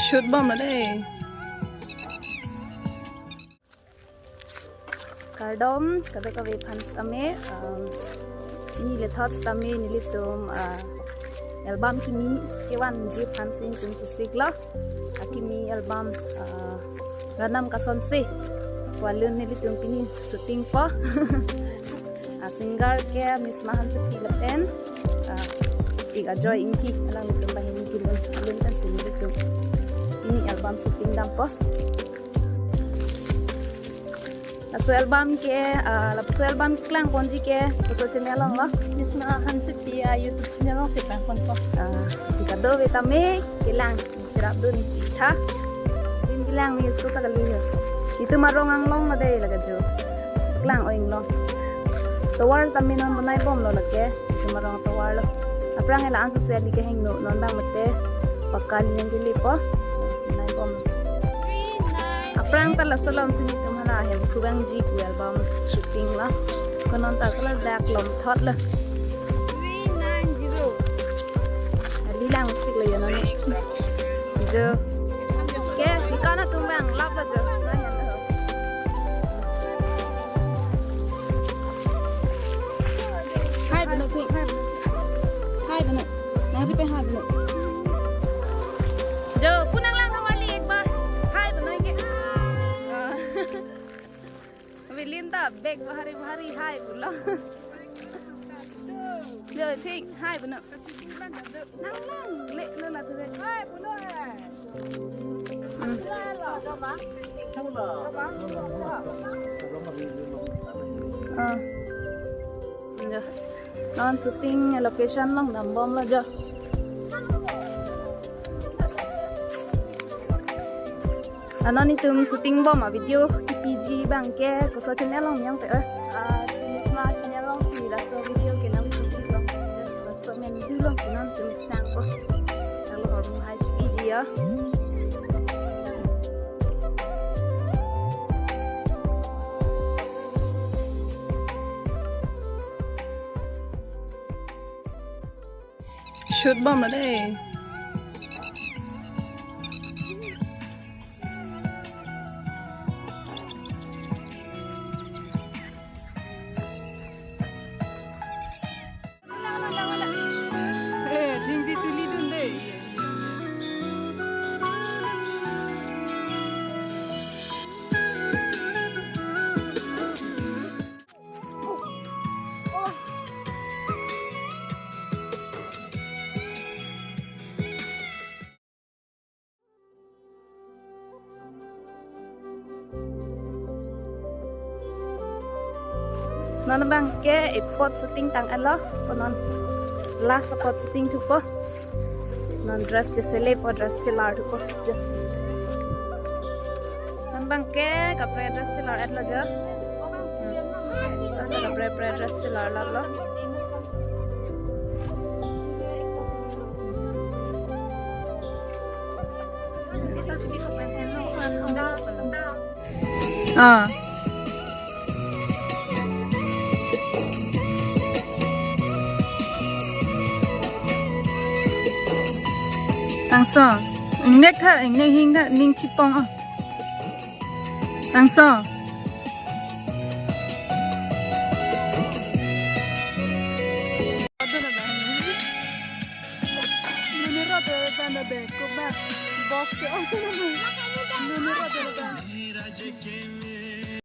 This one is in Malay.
Shoot bomb là đây. Kardom, kada ka we phans tame, ini le thoughts tame ni le tum album kini kewan je phansing tum sigla, akini album ranam ka sonse, walun ni le tum kini shooting pa, singer ke misma Hansepi laten, Ajoy Inghi, alang tum bahin kilun kan sini le tum, ini album shooting dam pa. So album ke klang konji ke so channel lang lo Misma Hansepi YouTube channel lang sipang kon ko. Sikado vetame kilang sirap dun tha din kilang ni so tagalin itu marong ang long na day laga jo klang oing long towars tami non manai bom lo lake itu marong towar lo aprang ela anso seli ke heng no non bang mate pakali yang dilipo manai bom aprang tala salam sini na hem kubang ji ku album shooting la konon ta kala black lom thot la 390 li lang tik la yana ni jo ke dikana tumbang lap la jo na yan la hai bana tik hai bana na pi pe hai bana jo punang lang hamar li ek bar hai bana ke Linda beg bahari hai bola. Yo think hai bono. Nang le lo la tu hai bono hai. Jo. Non shooting location lang nambom la jo. Anani tum shooting bom a video PG bang ke ko so channel long yang te misma channel long si la so video ke nam shooting long so men du long sinan tum sang koalo hor mu hai PG ya Shoot bomb là đây. Non bang ke pot shooting tang alo non last pot shooting tu ko non dress je sele po dress chilar tu ko non bang ke kapre dress chilar atla ja sa kapre dress chilar la lo Tang so, nek tha nek hing tha ning chipong a. Tang so. Nune ro de bana de ko ba box ke on to na. Nune ro de ba.